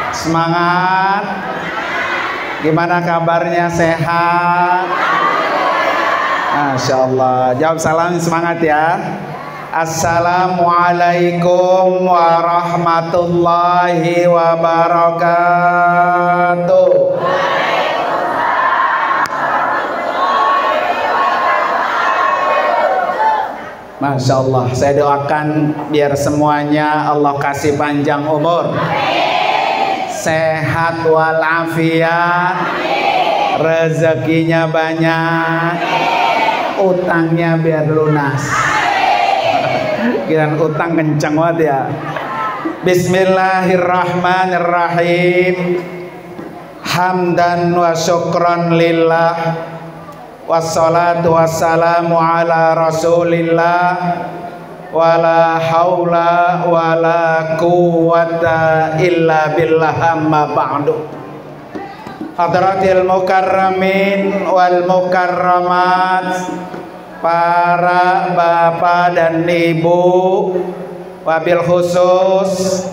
Semangat. Gimana kabarnya, sehat? Masya Allah. Jawab salam semangat ya. Assalamualaikum warahmatullahi wabarakatuh. Masya Allah, saya doakan biar semuanya Allah kasih panjang umur, sehat walafiat, rezekinya banyak, utangnya biar lunas. Kirain utang kencang banget ya. Bismillahirrahmanirrahim. Hamdan wa syukran lillah, wassalatu wassalamu ala rasulillah, wala haula wala quwwata illa billah, amma ba'du. Hadratil mukarramin wal mukarramat, para bapak dan ibu, wabil khusus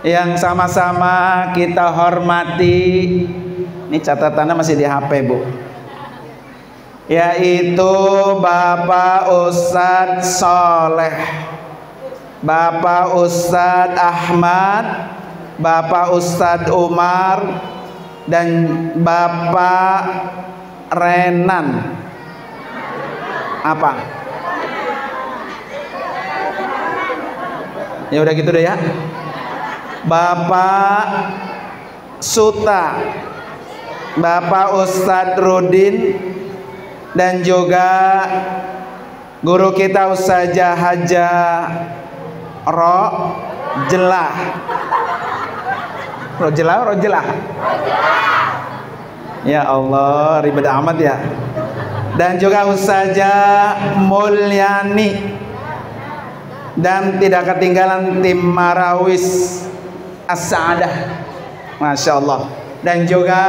yang sama-sama kita hormati. Ini catatannya masih di HP, Bu, yaitu Bapak Ustadz Soleh, Bapak Ustadz Ahmad, Bapak Ustadz Umar, dan Bapak Renan. Apa? Ya udah gitu deh ya. Bapak Suta, Bapak Ustadz Rudin, dan juga guru kita Ustazah Hajah Rojelah. Ya Allah, ribet amat ya. Dan juga Ustazah Mulyani, dan tidak ketinggalan tim Marawis As-Sa'adah, Masya Allah. Dan juga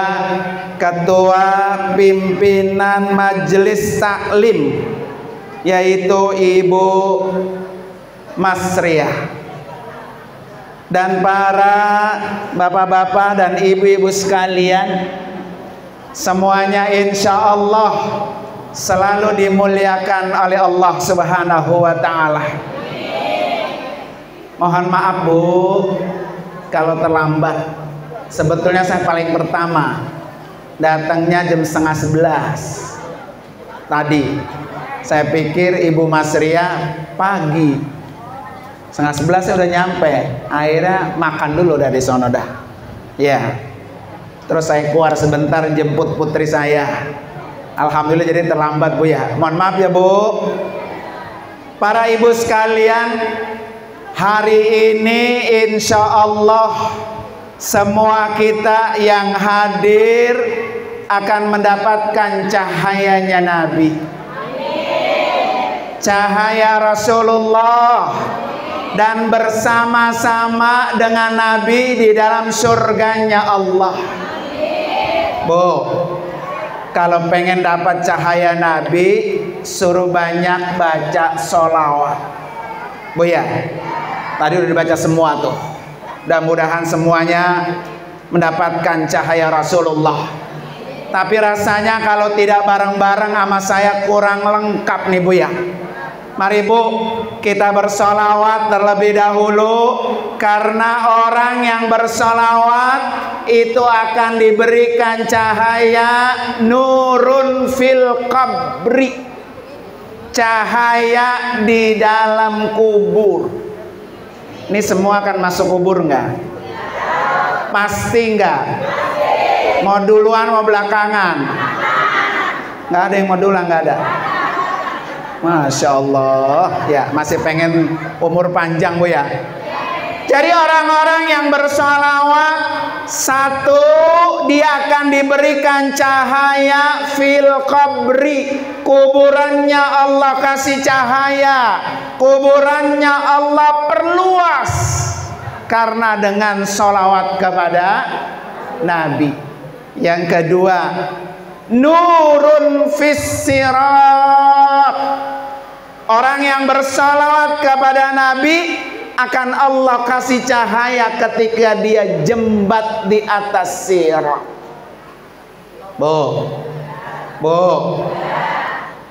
ketua pimpinan majelis taklim, yaitu Ibu Masriah, dan para bapak-bapak dan ibu-ibu sekalian, semuanya insya Allah selalu dimuliakan oleh Allah Subhanahu wa ta'ala. Mohon maaf Bu kalau terlambat. Sebetulnya saya paling pertama datangnya jam 10:30 tadi. Saya pikir Ibu Masriah pagi 10:30 saya udah nyampe. Akhirnya makan dulu dari sono dah. Ya. Terus saya keluar sebentar jemput putri saya. Alhamdulillah jadi terlambat Bu ya. Mohon maaf ya Bu. Para ibu sekalian, hari ini insya Allah semua kita yang hadir akan mendapatkan cahayanya Nabi, cahaya Rasulullah, dan bersama-sama dengan Nabi di dalam surganya Allah. Bu, kalau pengen dapat cahaya Nabi, suruh banyak baca sholawat. Bu ya, tadi udah dibaca semua tuh. Mudah-mudahan semuanya mendapatkan cahaya Rasulullah. Tapi rasanya kalau tidak bareng-bareng sama saya kurang lengkap nih Bu ya. Mari Bu, kita bersolawat terlebih dahulu, karena orang yang bersolawat itu akan diberikan cahaya nurun fil qabri, cahaya di dalam kubur. Ini semua akan masuk kubur enggak? Pasti enggak? Mau duluan mau belakangan? Enggak ada yang mau duluan, enggak ada. Masya Allah, ya masih pengen umur panjang Bu ya. Jadi orang-orang yang bersolawat, satu, dia akan diberikan cahaya fil qabri, kuburannya Allah kasih cahaya, kuburannya Allah perluas karena dengan solawat kepada Nabi. Yang kedua, nurun fis sirat, orang yang bersolawat kepada Nabi akan Allah kasih cahaya ketika dia jembat di atas sirat. Bu,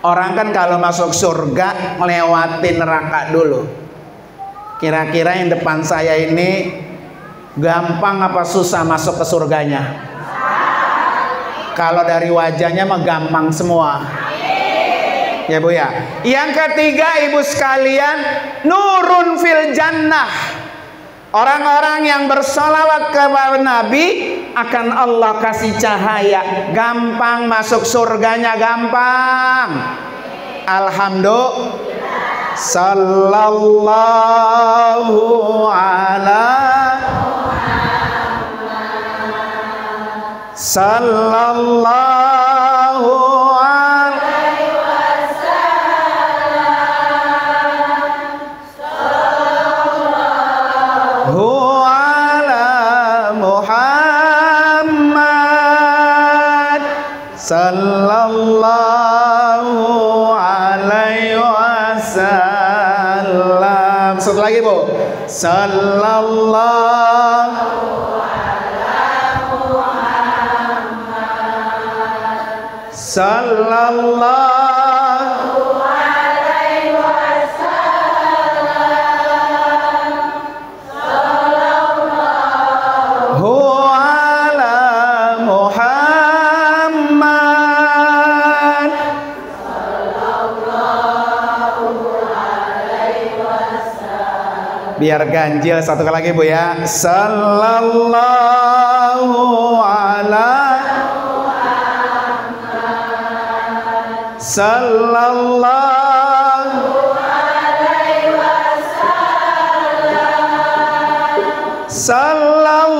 orang kan kalau masuk surga melewati neraka dulu. Kira-kira yang depan saya ini gampang apa susah masuk ke surganya? Kalau dari wajahnya mah gampang semua. Ya Bu ya. Yang ketiga ibu sekalian, nurun fil jannah. Orang-orang yang bersolawat kepada Nabi akan Allah kasih cahaya, gampang masuk surganya, gampang. Alhamdulillah. Sallallahu ala sallallahu alaihi wasallam ala Muhammad sallallahu alaihi wasallam. Satu lagi Bu, sallallahu sallallahu alaihi wasallam sallallahu ala Muhammad sallallahu alaihi wasallam. Biar ganjil satu kali lagi Bu ya. Sallallahu ala sallallahu alaihi wasallam sallallahu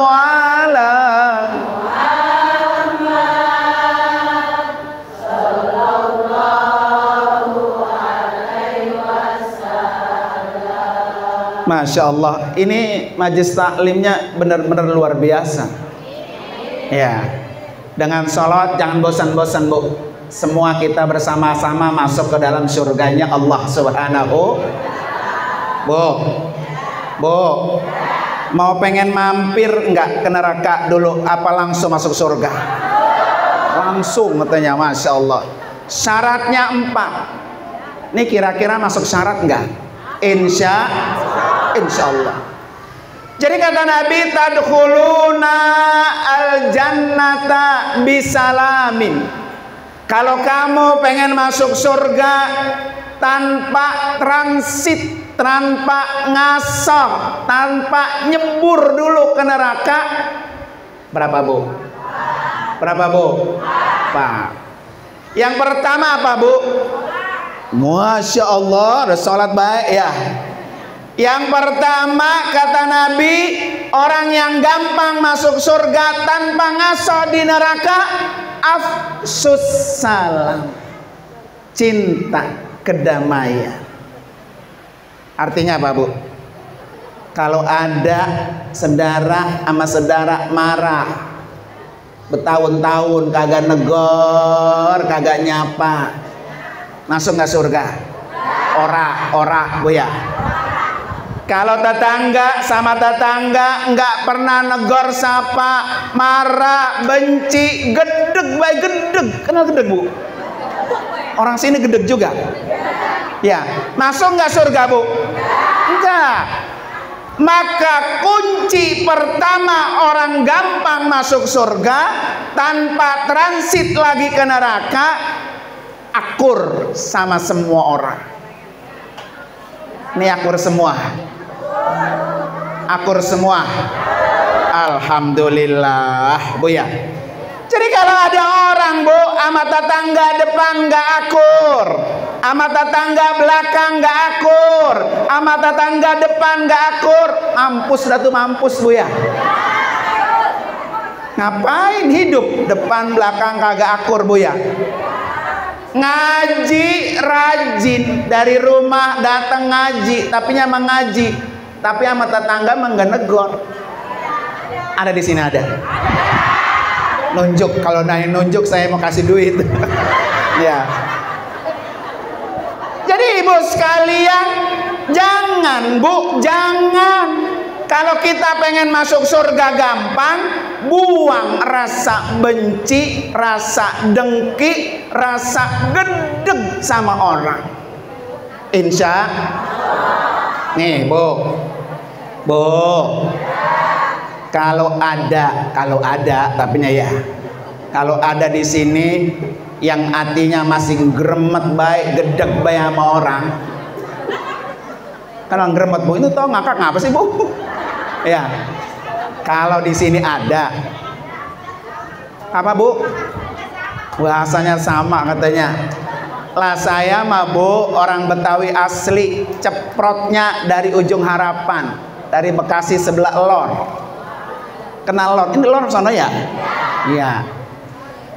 ala Muhammad sallallahu alaihi wasallam. Masya Allah, ini majlis taklimnya benar-benar luar biasa ya. Dengan sholawat jangan bosan-bosan Bu. Semua kita bersama-sama masuk ke dalam surganya Allah Subhanahu. Bu, mau pengen mampir enggak ke neraka dulu? Apa langsung masuk surga? Langsung katanya, Masya Allah. Syaratnya 4. Ini kira-kira masuk syarat enggak? Insya Allah. Jadi kata Nabi, tadkhuluna al-jannata bisalamin. Kalau kamu pengen masuk surga tanpa transit, tanpa ngasoh, tanpa nyebur dulu ke neraka, berapa Bu? Berapa Bu? Pak. Yang pertama apa Bu? Masya Allah, ada sholat baik ya. Yang pertama kata Nabi, orang yang gampang masuk surga tanpa ngaso di neraka, afsus salam, cinta kedamaian. Artinya apa Bu? Kalau ada saudara sama saudara marah bertahun-tahun kagak negor, kagak nyapa, masuk nggak surga? Ora Bu ya. Kalau tetangga sama tetangga nggak pernah negor sapa, marah, benci, gedeg, baik gedeg. Kenal gedeg Bu? Orang sini gedeg juga. Ya, masuk nggak surga Bu? Enggak. Maka kunci pertama orang gampang masuk surga tanpa transit lagi ke neraka, akur sama semua orang. Ini akur semua. Akur semua. Alhamdulillah Bu ya. Jadi kalau ada orang Bu sama tetangga depan nggak akur, sama tetangga belakang nggak akur, sama tetangga depan nggak akur, mampus dah tuh, mampus Bu ya. Ngapain hidup depan belakang kagak akur Bu ya? Ngaji rajin, dari rumah datang ngaji, tapi nyama ngaji, tapi sama tetangga menggenegor. Ada di sini ada. Nunjuk, kalau nanya nunjuk saya mau kasih duit. Ya. Jadi ibu sekalian, Jangan Bu, jangan. Kalau kita pengen masuk surga gampang, buang rasa benci, rasa dengki, rasa gedeg sama orang. Insya nih Bu, kalau ada tapinya ya, kalau ada di sini yang hatinya masih gremet baik, gedeg baik sama orang. Kalau gremet Bu itu tau ngakak ngapa sih Bu? Ya, kalau di sini ada apa Bu? Bahasanya sama katanya. Lah saya mah Bu orang Betawi asli, ceprotnya dari ujung Harapan, dari Bekasi sebelah Lor. Kenal Lor? Ini Lor sono ya? Iya.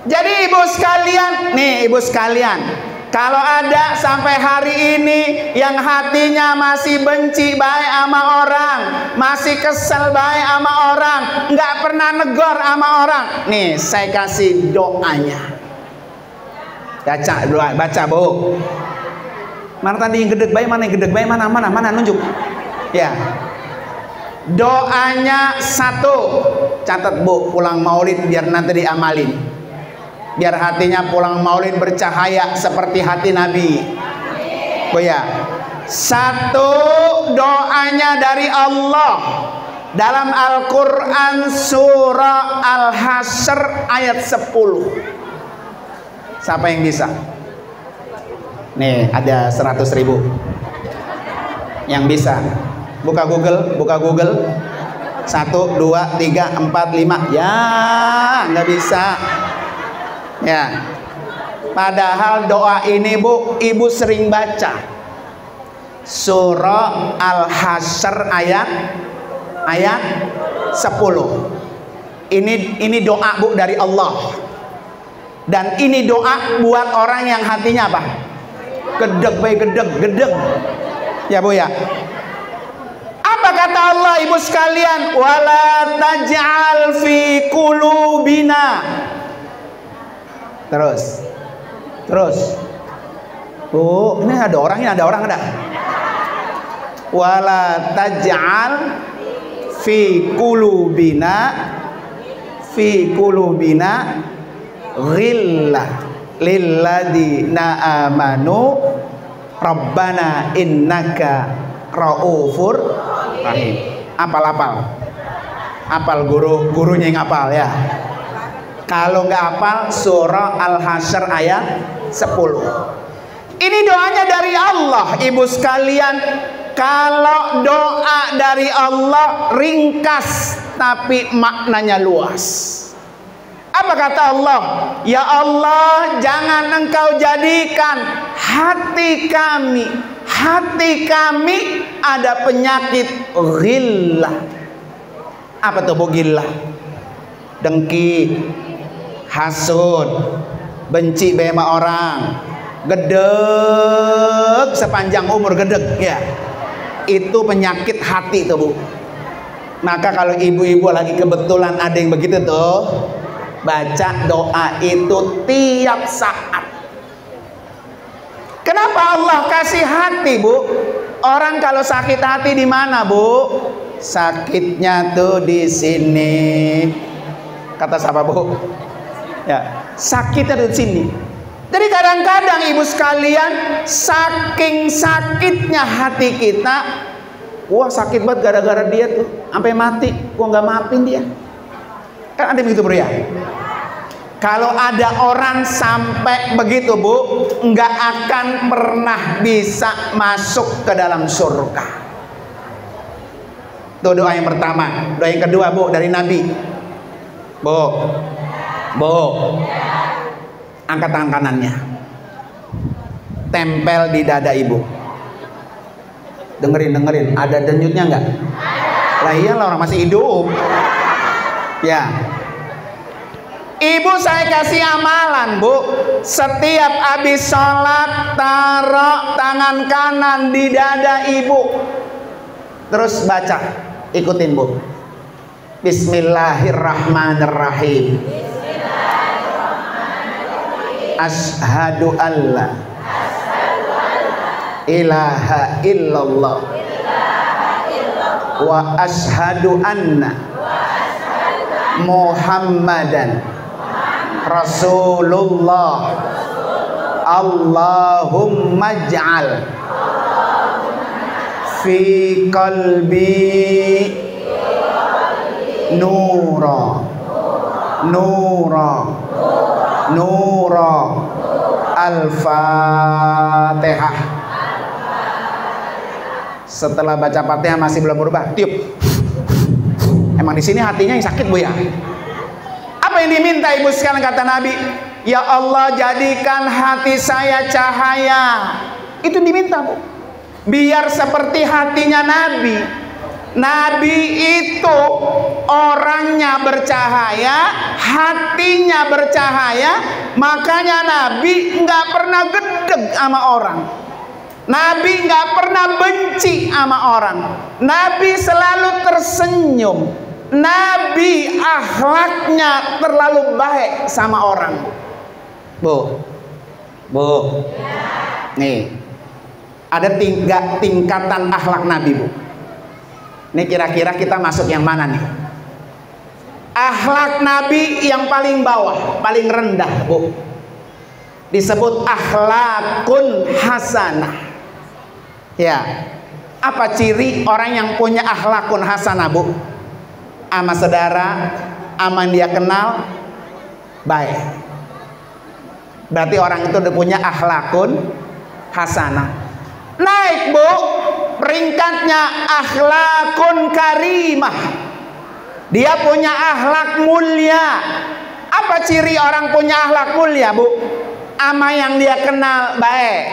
Jadi ibu sekalian, nih ibu sekalian, kalau ada sampai hari ini yang hatinya masih benci baik sama orang, masih kesel baik sama orang, nggak pernah negor sama orang, nih saya kasih doanya. Baca Bu. Mana tadi yang gedeg baik, mana yang gedeg baik, mana nunjuk. Ya. Doanya satu, catat Bu, pulang maulid biar nanti diamalin. Biar hatinya pulang maulid bercahaya seperti hati Nabi. Bu ya. Satu, doanya dari Allah dalam Al-Quran surah Al-Hasyr ayat 10. Siapa yang bisa? Nih ada 100.000 yang bisa. Buka Google. 1, 2, 3, 4, 5. Ya nggak bisa. Ya. Padahal doa ini Bu, ibu sering baca. Surah Al-Hasyr ayat 10. Ini doa Bu dari Allah. Dan ini doa buat orang yang hatinya apa? Gedeg. Ya Bu ya. Apa kata Allah ibu sekalian? Wala taj'al fi qulubina. Terus. Bu, ini ada orang ada. Wala taj'al fi qulubina ghillah lilladina amanu rabbana innaka raufur rahim. Apal gurunya yang apal ya. Kalau nggak apal surah Al-Hasyr ayat 10. Ini doanya dari Allah ibu sekalian. Kalau doa dari Allah ringkas tapi maknanya luas. Apa kata Allah? Ya Allah, jangan Engkau jadikan hati kami ada penyakit ghillah. Apa tuh Bu ghillah? Dengki, hasud, benci sama orang, gedeg sepanjang umur gedeg ya. Itu penyakit hati tuh Bu. Maka kalau ibu-ibu lagi kebetulan ada yang begitu tuh, baca doa itu tiap saat. Kenapa Allah kasih hati Bu? Orang kalau sakit hati di mana Bu? Sakitnya tuh di sini. Kata siapa Bu? Ya, sakitnya di sini. Jadi kadang-kadang ibu sekalian, saking sakitnya hati kita, wah sakit banget gara-gara dia tuh, sampai mati, gua nggak maafin dia. Kan ada begitu Bro ya? Kalau ada orang sampai begitu Bu, nggak akan pernah bisa masuk ke dalam surga. Itu doa yang pertama. Doa yang kedua Bu, dari Nabi. Bu, angkat tangan kanannya, tempel di dada ibu. Dengerin, ada denyutnya nggak? Lah iyalah orang masih hidup. Ya. Ibu saya kasih amalan Bu, setiap habis sholat taruh tangan kanan di dada ibu, terus baca, ikutin Bu. Bismillahirrahmanirrahim. Asyhadu alla ilaha illallah wa asyhadu anna Muhammadan Rasulullah. Allahumma ij'al fi qalbi nura Al-Fatihah. Setelah baca Fatihah masih belum berubah, tiup. Emang di sini hatinya yang sakit, Bu ya? Apa yang diminta Ibu sekalian, kata Nabi? Ya Allah, jadikan hati saya cahaya. Itu diminta, Bu. Biar seperti hatinya Nabi. Nabi itu orangnya bercahaya, hatinya bercahaya, makanya Nabi nggak pernah gedeg sama orang. Nabi nggak pernah benci sama orang. Nabi selalu tersenyum. Nabi akhlaknya terlalu baik sama orang. Bu, nih ada tingkatan akhlak Nabi, Bu. Ini kira-kira kita masuk yang mana nih? Akhlak Nabi yang paling bawah, paling rendah, Bu. Disebut akhlakun hasanah. Ya. Apa ciri orang yang punya akhlakun hasanah, Bu? Ama saudara, aman dia kenal, baik. Berarti orang itu udah punya akhlakun hasanah. Naik, Bu, peringkatnya akhlakun karimah. Dia punya akhlak mulia. Apa ciri orang punya akhlak mulia, Bu? Ama yang dia kenal baik,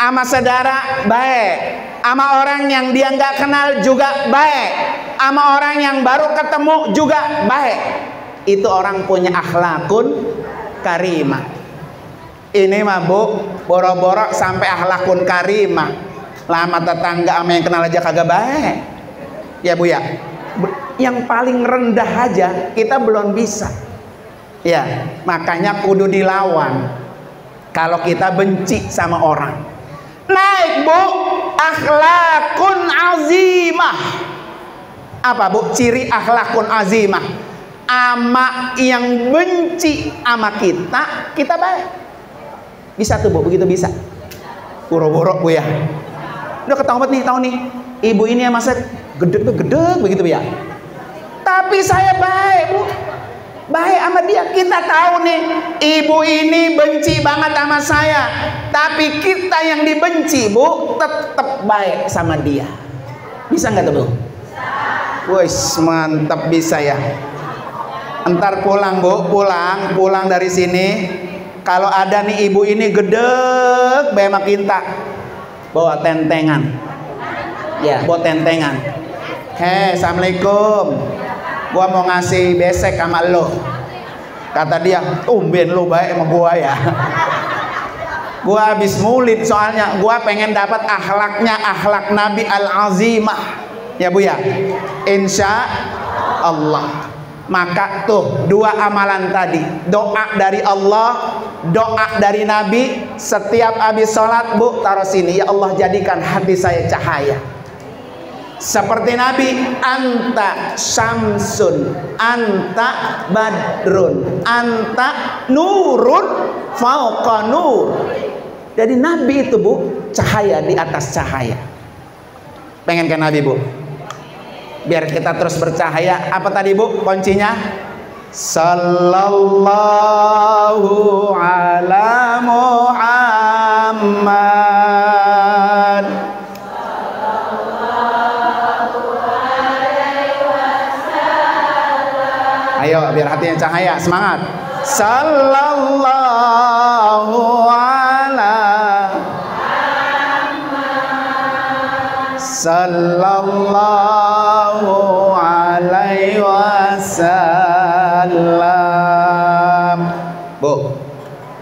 ama saudara baik, ama orang yang dia nggak kenal juga baik, ama orang yang baru ketemu juga baik. Itu orang punya akhlakun karimah. Ini mah, Bu, boro-boro sampai akhlakun karimah, lama tetangga ama yang kenal aja kagak baik. Ya, Bu ya. Yang paling rendah aja kita belum bisa. Ya, makanya kudu dilawan. Kalau kita benci sama orang. Naik, Bu, akhlakun azimah. Apa, Bu, ciri akhlakun azimah? Ama yang benci ama kita, kita baik. Bisa tuh, Bu, begitu bisa. Boro-boro, Bu ya. Udah ketahuan nih, tahu nih. Ibu ini yang masa gedeg begitu, Bu ya. Tapi saya baik, Bu. Baik sama dia. Kita tahu nih, ibu ini benci banget sama saya, tapi kita yang dibenci, Bu, tetap baik sama dia. Bisa nggak tuh, Bu? Wes, mantap, bisa ya. Entar pulang, Bu, pulang dari sini. Kalau ada nih ibu ini gedeg sama kita, bawa tentengan. Ya, bawa tentengan. Hei, assalamualaikum. Gua mau ngasih besek sama lo. Kata dia, tumben lo baik sama gua ya. Gua habis maulid soalnya, gua pengen dapat akhlaknya, akhlak Nabi al-azimah. Ya, Bu ya. Insya Allah. Maka tuh dua amalan tadi, doa dari Allah, doa dari Nabi. Setiap habis sholat, Bu, taruh sini, ya Allah jadikan hati saya cahaya seperti Nabi. Anta syamsun, anta badrun, anta nurun fauqa nur. Jadi Nabi itu, Bu, cahaya di atas cahaya. Pengen kan Nabi, Bu? Biar kita terus bercahaya. Apa tadi, Bu, kuncinya? Sallallahu ala Muhammad. Ayo, biar hatinya cahaya, semangat. Sallallahu ala Sallallahu alaihi wasallam.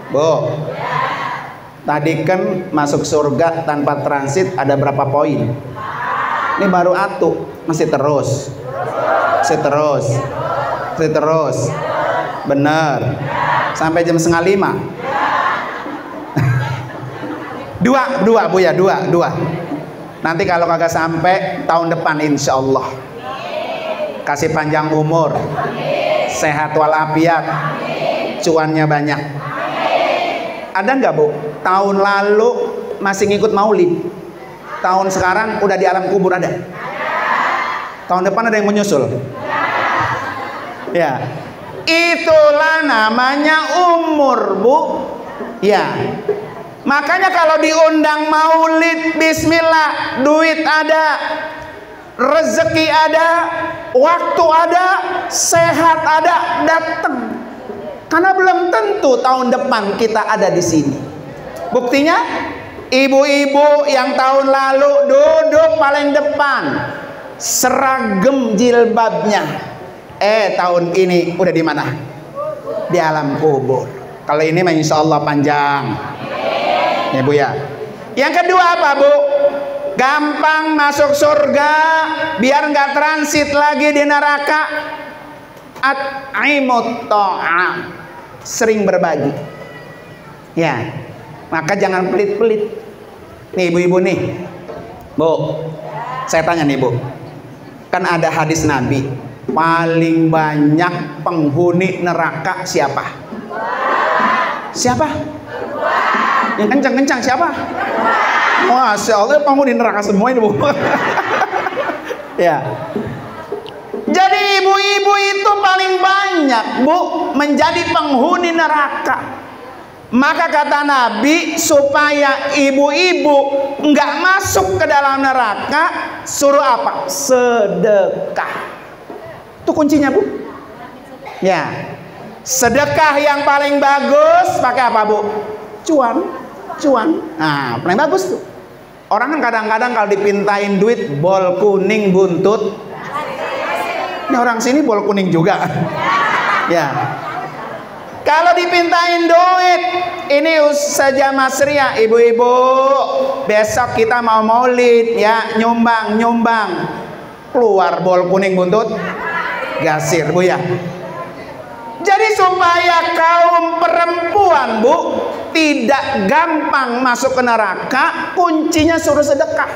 Bu, tadi kan masuk surga tanpa transit ada berapa poin? Ini baru atu, masih terus. Bener. Sampai jam 4:30. Dua Bu ya, dua. Nanti kalau kagak sampai tahun depan insya Allah. Kasih panjang umur, sehat walafiat, cuannya banyak. Ada nggak Bu? Tahun lalu masih ngikut maulid, tahun sekarang udah di alam kubur ada? Tahun depan ada yang menyusul? Ya, itulah namanya umur Bu. Ya, makanya kalau diundang maulid, bismillah, duit ada, rezeki ada, waktu ada, sehat ada, datang. Karena belum tentu tahun depan kita ada di sini. Buktinya, ibu-ibu yang tahun lalu duduk paling depan, seragam jilbabnya, tahun ini udah di mana? Di alam kubur. Kalau ini insya Allah panjang, ya Bu ya. Yang kedua apa Bu? Gampang masuk surga, biar nggak transit lagi di neraka. At'imut ta'am, sering berbagi. Ya, maka jangan pelit-pelit. Nih ibu-ibu nih, Bu, saya tanya nih Bu, kan ada hadis Nabi, paling banyak penghuni neraka siapa? Siapa? Yang kencang-kencang siapa? Masya Allah, penghuni neraka semua ini Bu. Ya. Jadi ibu-ibu itu paling banyak Bu menjadi penghuni neraka. Maka kata Nabi, supaya ibu-ibu nggak masuk ke dalam neraka, suruh apa? Sedekah. Itu kuncinya Bu. Ya, sedekah yang paling bagus pakai apa Bu? Cuan. Nah, paling bagus tuh. Orang kan kadang-kadang kalau dipintain duit, bol kuning buntut. Ini orang sini bol kuning juga. Ya. Kalau dipintain duit, ini saja Mas Ria, ibu-ibu, besok kita mau maulid ya, nyumbang. Keluar bol kuning buntut gasir Bu ya. Jadi supaya kaum perempuan Bu tidak gampang masuk ke neraka, kuncinya suruh sedekah.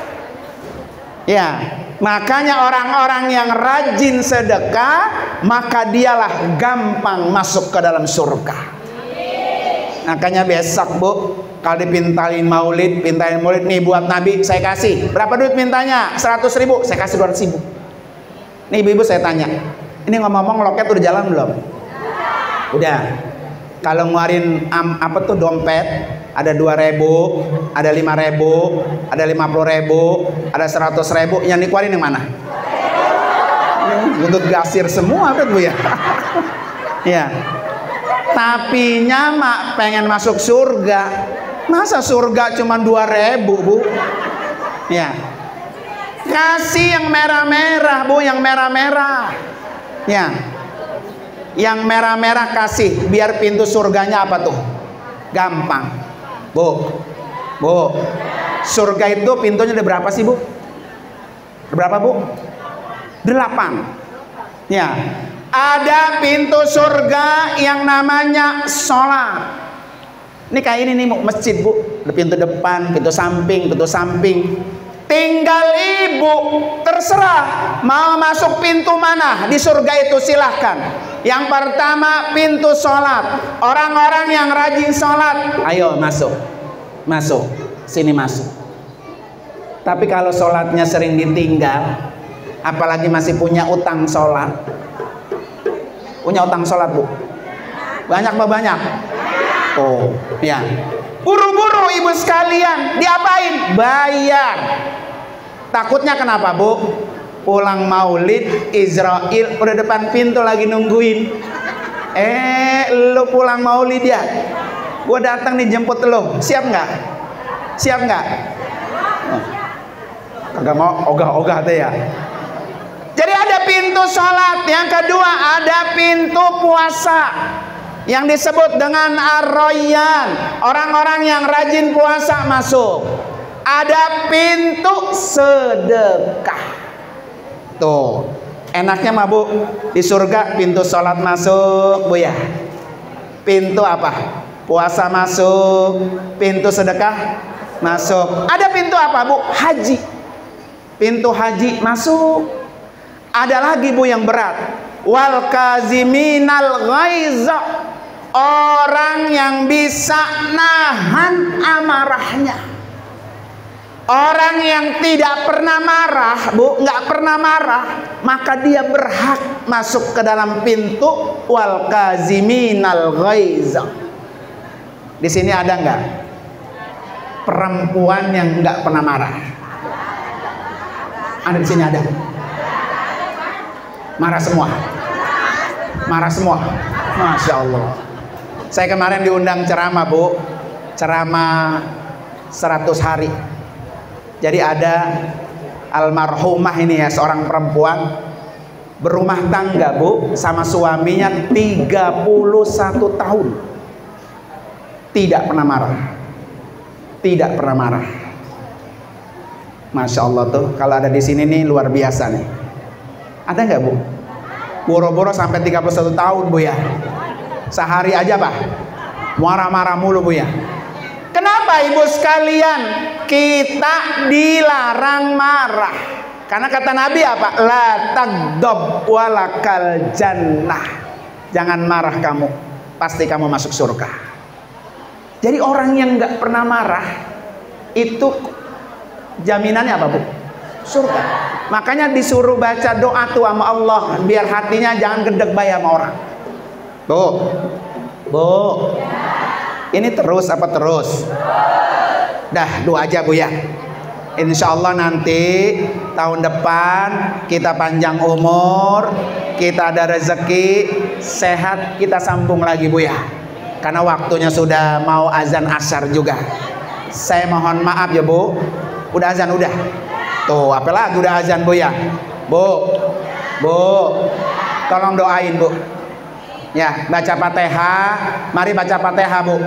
Ya, makanya orang-orang yang rajin sedekah, maka dialah gampang masuk ke dalam surga. Makanya besok Bu, kalau dipintain maulid nih buat Nabi, saya kasih. Berapa duit mintanya? 100.000, saya kasih 200.000. Nih ibu-ibu saya tanya, ini ngomong-ngomong loket udah jalan belum? Udah. Kalau ngeluarin dompet, ada 2.000, ada 5.000, ada 50.000, ada 100.000, yang dikeluarin yang mana? Buntut gasir semua kan Bu ya. Ya. Tapi mak pengen masuk surga. Masa surga cuma 2.000 Bu? Ya. Kasih yang merah-merah Bu, yang merah-merah. Ya. Yang merah-merah kasih, biar pintu surganya apa tuh? Gampang. Bu, surga itu pintunya ada berapa sih Bu? Berapa Bu? 8. Ya, ada pintu surga yang namanya sholat. Ini kayak ini nih masjid Bu, ada pintu depan, pintu samping. Tinggal ibu terserah mau masuk pintu mana di surga itu, silahkan. Yang pertama pintu sholat. Orang-orang yang rajin sholat, ayo masuk. Sini masuk. Tapi kalau sholatnya sering ditinggal, apalagi masih punya utang sholat. Punya utang sholat Bu? Banyak apa banyak? Oh ya. Buru-buru ibu sekalian, diapain? Bayar. Takutnya kenapa Bu? Pulang maulid, Israel udah depan pintu lagi nungguin. Lu pulang maulid ya? Gua datang nih jemput lo. Siap nggak? Kagak mau ogah-ogah deh ya. Jadi ada pintu sholat. Yang kedua ada pintu puasa, yang disebut dengan Ar-Rayyan. Orang-orang yang rajin puasa masuk. Ada pintu sedekah. Tuh, enaknya mah Bu, di surga pintu sholat masuk Bu ya. Pintu apa? Puasa masuk. Pintu sedekah Masuk. Ada pintu apa, Bu? Haji. Pintu haji masuk. Ada lagi, Bu, yang berat. Wal kaziminal ghaiza. Orang yang bisa nahan amarahnya. Orang yang tidak pernah marah, Bu, nggak pernah marah, maka dia berhak masuk ke dalam pintu wal kaziminal ghaiza. Di sini ada nggak perempuan yang nggak pernah marah? Ada di sini ada. Marah semua. Marah semua. Masya Allah. Saya kemarin diundang ceramah, Bu, ceramah 100 hari. Jadi ada almarhumah ini ya, seorang perempuan berumah tangga, Bu, sama suaminya 31 tahun. Tidak pernah marah. Tidak pernah marah. Masya Allah tuh, kalau ada di sini nih luar biasa nih. Ada nggak, Bu? Boro-boro sampai 31 tahun, Bu ya. Sehari aja, Pak. Marah-marah mulu, Bu ya. Kenapa, Ibu sekalian? Kita dilarang marah. Karena kata Nabi apa? La taghdab walakal jannah. Jangan marah kamu, pasti kamu masuk surga. Jadi orang yang nggak pernah marah itu jaminannya apa, Bu? Surga. Makanya disuruh baca doa tuh sama Allah biar hatinya jangan gedeg bae sama orang. Bu, Bu, ini terus apa terus? Dah, doa aja, Bu ya. Insya Allah nanti tahun depan kita panjang umur, kita ada rezeki, sehat, kita sambung lagi, Bu ya. Karena waktunya sudah mau azan asar juga. Saya mohon maaf ya, Bu. Udah azan udah. Tuh, apalagi udah azan, Bu ya. Bu, Bu, tolong doain, Bu. Ya, baca Fatihah. Mari baca Fatihah, Bu.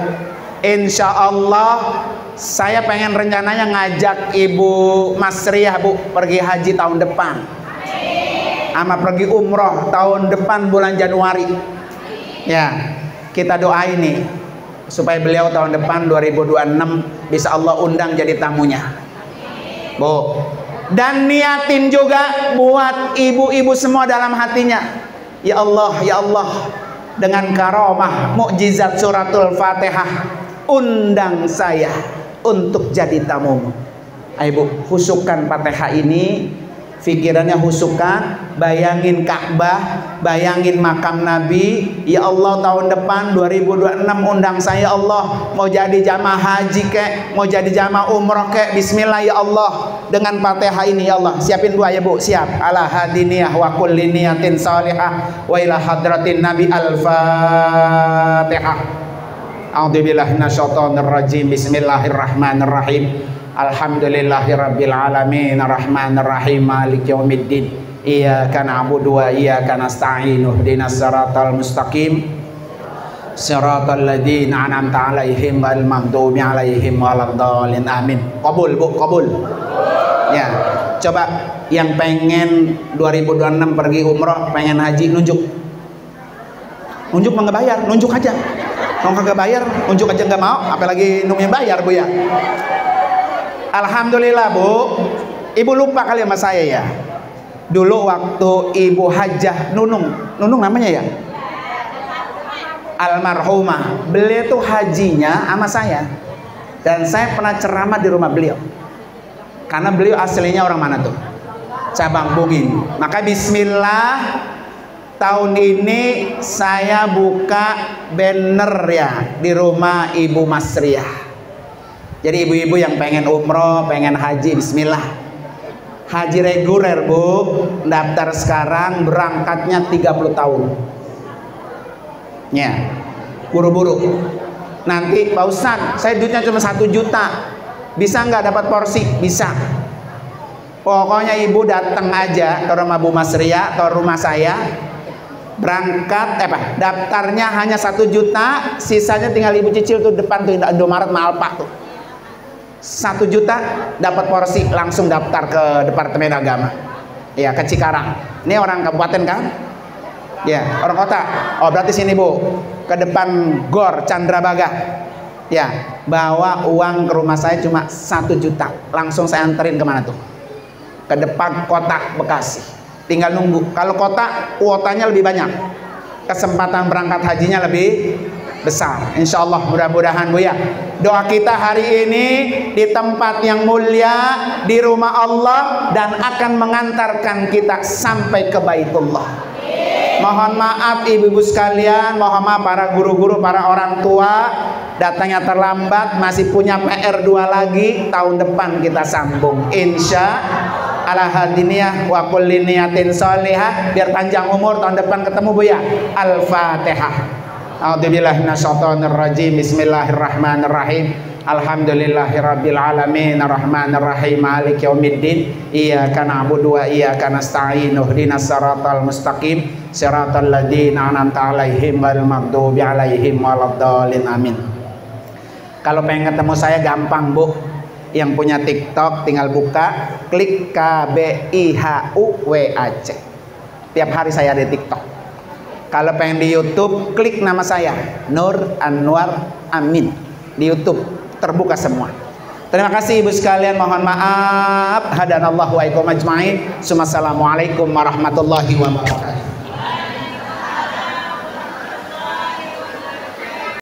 Insya Allah saya pengen rencananya ngajak Ibu Masriah, Bu, pergi haji tahun depan. Sama pergi umroh tahun depan bulan Januari. Ya, kita doain nih supaya beliau tahun depan 2026 bisa Allah undang jadi tamunya, Bu. Dan niatin juga buat ibu-ibu semua dalam hatinya. Ya Allah, ya Allah, dengan karomah mukjizat suratul Fatihah, undang saya untuk jadi tamumu. Ayo, Bu, husukkan Fatihah ini, pikirannya husukkan, bayangin Ka'bah, bayangin makam Nabi. Ya Allah, tahun depan 2026 undang saya, Allah, mau jadi jamaah haji kek, mau jadi jamaah umroh kek, bismillah ya Allah. Dengan Fatihah ini ya Allah, siapin doa ya, Bu, siap. Ala hadiniyah wa kulli niyatin salihah wa ila hadratin Nabi. Al-Fatihah. A'udzubillahi minasyaitonir rajim. Bismillahirrahmanirrahim. Alhamdulillahirabbil alamin arrahmanir rahim maliki yaumiddin. Iyyaka na'budu wa iyyaka nasta'in. Ihdinas siratal mustaqim. Siratal ladzina an'amta 'alaihim ghairil maghdubi 'alaihim waladdallin. Amin. Qabul, Bu, qabul. Ya, coba yang pengen 2026 pergi umroh, pengen haji, nunjuk. Nunjuk mau nggak bayar, nunjuk aja. Kalau nggak bayar, nunjuk aja nggak mau, apalagi nungguin bayar, Bu ya. Alhamdulillah, Bu. Ibu lupa kali sama saya ya. Dulu waktu Ibu Hajah Nunung namanya ya, almarhumah, beliau tuh hajinya sama saya. Dan saya pernah ceramah di rumah beliau. Karena beliau aslinya orang mana tuh? Cabang Bungin. Maka bismillah, tahun ini saya buka banner ya di rumah Ibu Masriah. Jadi ibu-ibu yang pengen umroh, pengen haji, bismillah. Haji reguler, Bu, daftar sekarang, berangkatnya 30 tahun. Ya, buru-buru. Nanti, Pak Ustadz, saya duitnya cuma 1 juta. Bisa nggak dapat porsi? Bisa. Pokoknya ibu datang aja ke rumah Bu Masriah atau rumah saya. Berangkat, daftarnya hanya 1 juta, sisanya tinggal ibu cicil tuh depan tuh Indomaret Malpak tuh. 1 juta dapat porsi, langsung daftar ke Departemen Agama. Ya, ke Cikarang. Ini orang kabupaten kan? Ya, orang kota. Oh, berarti sini, Bu. Ke depan Gor Candrabaga. Ya, bawa uang ke rumah saya cuma 1 juta. Langsung saya anterin kemana tuh? Ke depan kota Bekasi. Tinggal nunggu. Kalau kota, kuotanya lebih banyak, kesempatan berangkat hajinya lebih besar. Insya Allah, mudah-mudahan Bu ya. Doa kita hari ini di tempat yang mulia, di rumah Allah, dan akan mengantarkan kita sampai ke Baitullah. Mohon maaf ibu-ibu sekalian, mohon maaf para guru-guru, para orang tua, datangnya terlambat, masih punya PR 2 lagi. Tahun depan kita sambung, insya ala hadiniyah wa kulli niyatin sholihah. Biar panjang umur, tahun depan ketemu Bu ya. Al-Fatihah. A'udzubillahi minasyaitonir rajim. Bismillahirrahmanirrahim. Alhamdulillahirabbil alamin arrahmanir rahim maliki yaumiddin iyyaka na'budu wa iyyaka nasta'in ihdinas siratal mustaqim siratal ladzina an'amta 'alaihim ghairil maghdubi 'alaihim waladdallin amin. Kalau pengen ketemu saya gampang Bu. Yang punya TikTok tinggal buka, klik KBIHUWAC. Tiap hari saya ada di TikTok. Kalau pengen di YouTube, klik nama saya Nur Anwar Amin di YouTube, terbuka semua. Terima kasih ibu sekalian, mohon maaf. Hadanallahu wa iyyakum ajmain. Assalamualaikum warahmatullahi wabarakatuh.